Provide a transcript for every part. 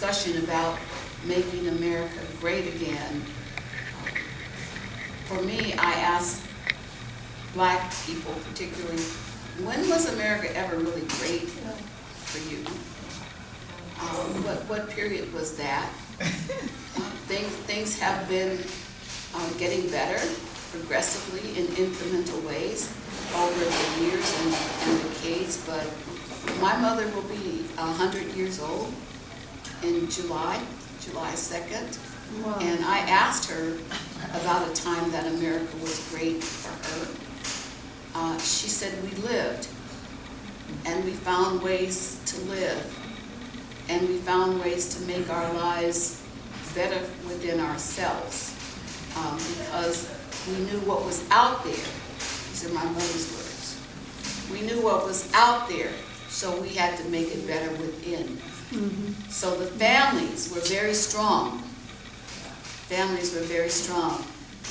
discussion about making America great again, for me, I asked Black people particularly, when was America ever really great for you? What period was that? Things have been getting better progressively in incremental ways over the years and decades, but my mother will be 100 years old in July 2nd. Wow. And I asked her about a time that America was great for her. She said we lived, and we found ways to live, and we found ways to make our lives better within ourselves, because we knew what was out there. These are my mother's words. We knew what was out there, so we had to make it better within. Mm-hmm. So the families were very strong. Families were very strong.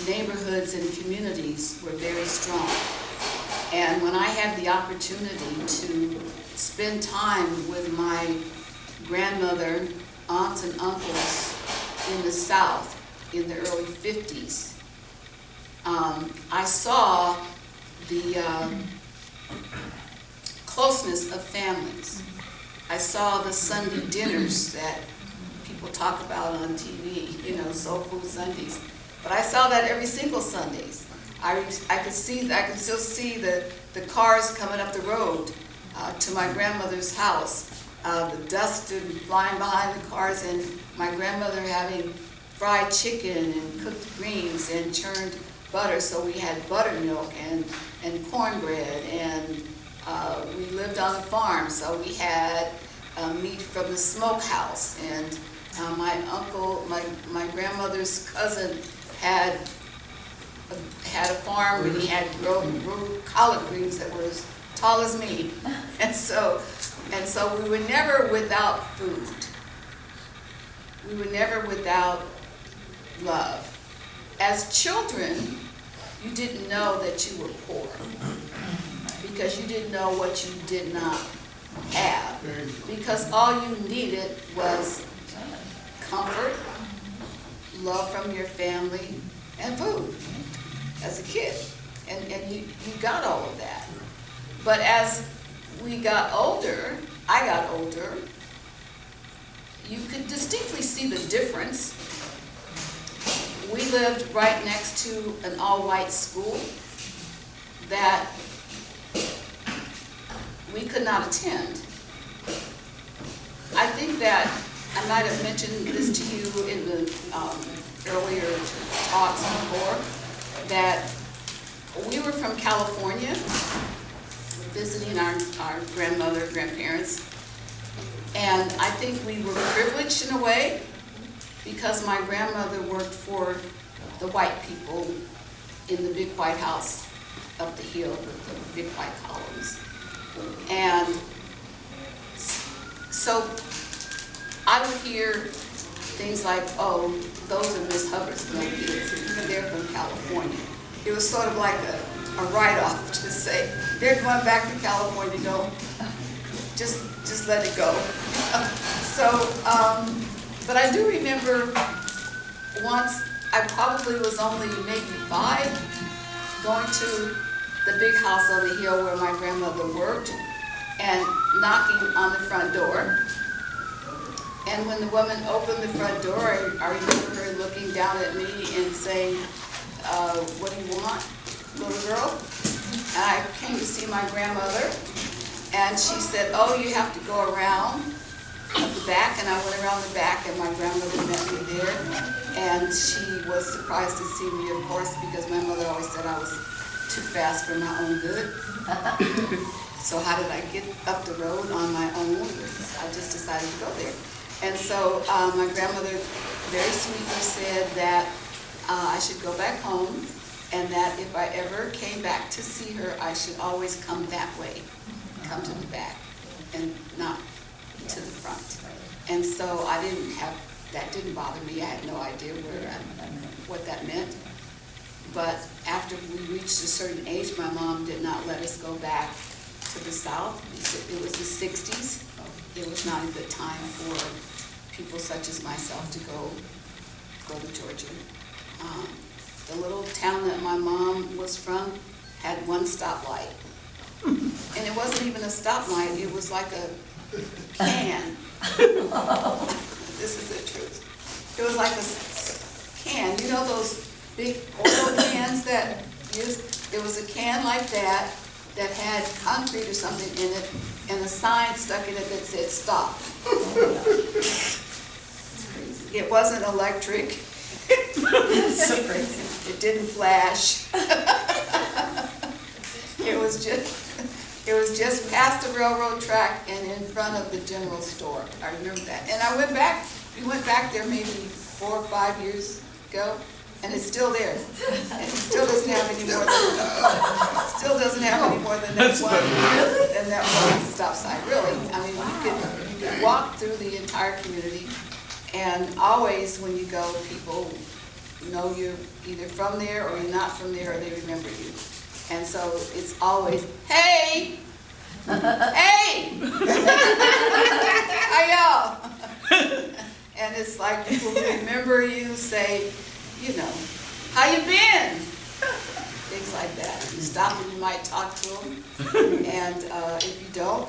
Neighborhoods and communities were very strong. And when I had the opportunity to spend time with my grandmother, aunts and uncles in the South in the early 50s, I saw the closeness of families. I saw the Sunday dinners that people talk about on TV, Soul Food Sundays. But I saw that every single Sundays. I could still see the cars coming up the road to my grandmother's house. The dust flying behind the cars, and my grandmother having fried chicken and cooked greens and churned butter. So we had buttermilk and cornbread, and we lived on a farm, so we had meat from the smokehouse. And my grandmother's cousin had a farm, and he had grew collard greens that were as tall as me. And so we were never without food. We were never without love. As children, you didn't know that you were poor, because you didn't know what you did not have, because all you needed was comfort, love from your family, and food as a kid. And you got all of that. But as we got older, I got older, you could distinctly see the difference. We lived right next to an all-white school that we could not attend. I think that I might have mentioned this to you in the earlier talks before, that we were from California, visiting our grandparents, and I think we were privileged in a way, because my grandmother worked for the white people in the big white house up the hill with the big white columns. And so I would hear things like, oh, those are Miss Hubbard's little kids, they're from California. It was sort of like a write-off to say, they're going back to California, no, just let it go. But I do remember once, I probably was only maybe 5, going to the big house on the hill where my grandmother worked, and knocking on the front door. And when the woman opened the front door, I remember her looking down at me and saying, what do you want, little girl? And I came to see my grandmother, and she said, oh, you have to go around the back. And I went around the back, and my grandmother met me there. And she was surprised to see me, of course, because my mother always said I was too fast for my own good. So how did I get up the road on my own? I just decided to go there. And so my grandmother very sweetly said that I should go back home, and that if I ever came back to see her, I should always come that way, come to the back, and not to the front. And so that didn't bother me. I had no idea what that meant. But after we reached a certain age, my mom did not let us go back to the South. It was the 60s. It was not a good time for people such as myself to go to Georgia. The little town that my mom was from had one stoplight. And it wasn't even a stoplight, it was like a can. This is the truth. It was like a can, you know those big oil cans that it was a can like that had concrete or something in it, and a sign stuck in it that said stop. It wasn't electric. It didn't flash. It was just past the railroad track and in front of the general store. I remember that. And we went back there maybe 4 or 5 years ago, and it's still there. And it still doesn't have any more than that one stop sign, really. I mean, you could walk through the entire community, and always when you go, people know you're either from there or you're not from there, or they remember you. And so it's always, hey! Hey! How y'all? And it's like people who remember you say, you know, how you been? Things like that. You stop and you might talk to them. And if you don't,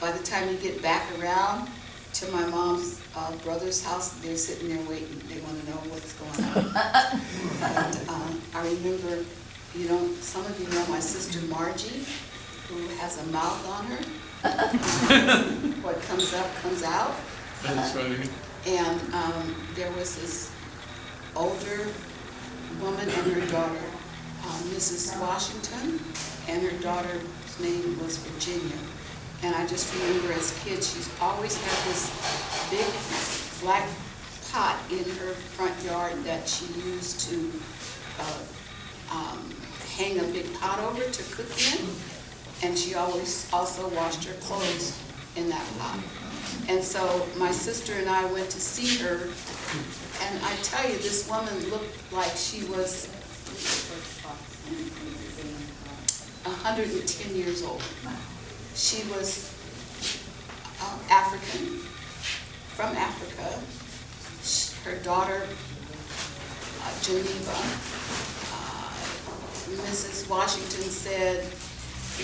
by the time you get back around to my mom's brother's house, they're sitting there waiting. They want to know what's going on. And I remember, you know, some of you know my sister Margie, who has a mouth on her. What comes up comes out. That's funny. And there was this older woman and her daughter, Mrs. Washington, and her daughter's name was Virginia. And I just remember as kids, she's always had this big black pot in her front yard that she used to hang a big pot over to cook in. And she always also washed her clothes in that pot. And so my sister and I went to see her, and I tell you, this woman looked like she was 110 years old. She was African, from Africa. Her daughter, Geneva, Mrs. Washington said,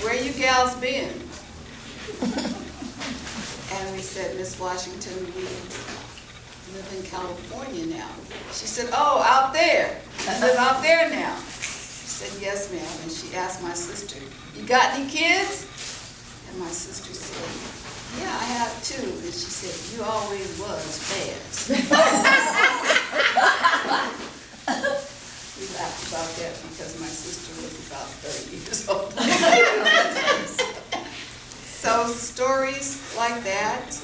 "Where you gals been?" And we said, "Miss Washington, we live in California now." She said, "Oh, out there. You live out there now?" She said, "Yes, ma'am." And she asked my sister, "You got any kids?" And my sister said, "Yeah, I have 2." And she said, "You always was fast." We laughed about that because my sister was about 30 years old. So stories like that.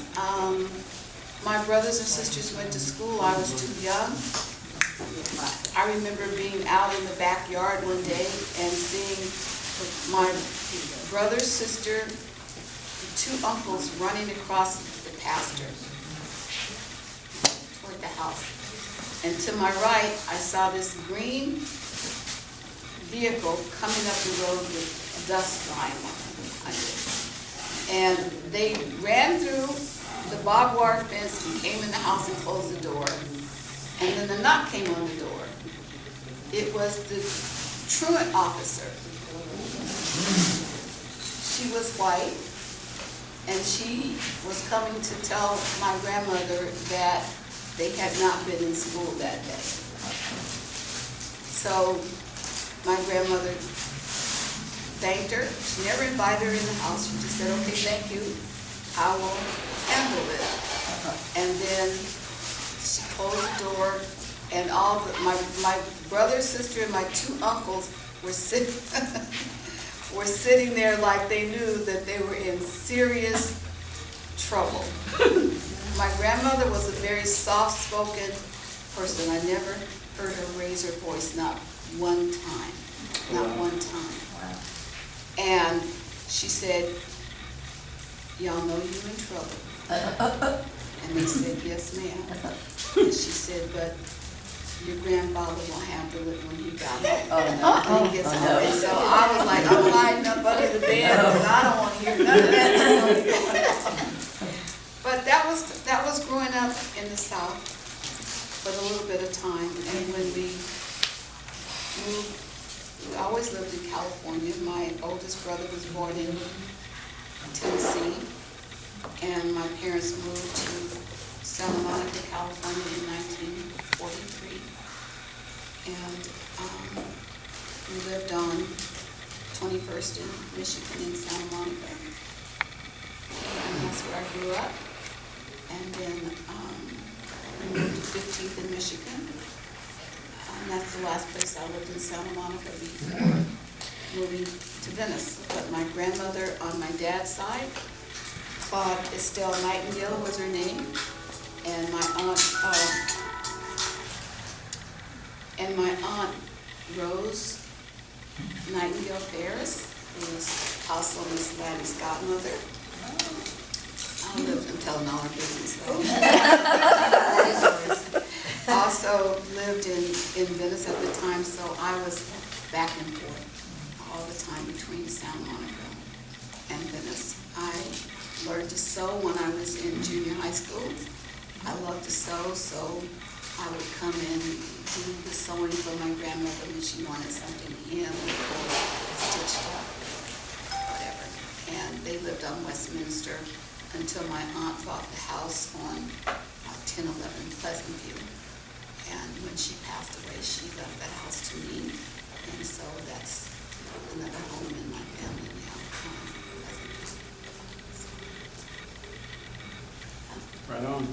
My brothers and sisters went to school. I was too young. I remember being out in the backyard one day and seeing my brother, sister, 2 uncles running across the pasture toward the house. And to my right, I saw this green vehicle coming up the road with dust flying on it. And they ran through the barbed wire fence and came in the house and closed the door. And then the knock came on the door. It was the truant officer. She was white, and she was coming to tell my grandmother that they had not been in school that day. So my grandmother thanked her. She never invited her in the house. She just said, "Okay, thank you. I will handle it." And then she closed the door, and all my brother, sister, and my 2 uncles were sitting there like they knew that they were in serious trouble. My grandmother was a very soft-spoken person. I never heard her raise her voice, not one time. Not one time. And she said, "Y'all know you're in trouble." And they said, "Yes, ma'am." And she said, "But your grandfather will handle it when he got home." When he gets home. And so I was like, I'm hiding up under the bed because I don't want to hear none of that. But that was growing up the South for a little bit of time, and when we moved, we always lived in California. My oldest brother was born in Tennessee, and my parents moved to Santa Monica, California in 1943. And we lived on 21st in Michigan in Santa Monica. And that's where I grew up. And then we moved to 15th in Michigan. And that's the last place I lived in Santa Monica before moving to Venice. But my grandmother on my dad's side, Claude Estelle Nightingale was her name. And my aunt Rose Nightingale Ferris, who was also Miss Laddie's godmother. I don't live in telling all her business though. Also lived in Venice at the time, so I was back and forth all the time between Santa Monica and Venice. I learned to sew when I was in junior high school. I loved to sew, so I would come in and do the sewing for my grandmother when she wanted something in or stitched up, whatever. And they lived on Westminster until my aunt bought the house on 1011 Pleasant View. And when she passed away, she left that house to me. And so that's another home in my family now, Pleasant View. So, Right on.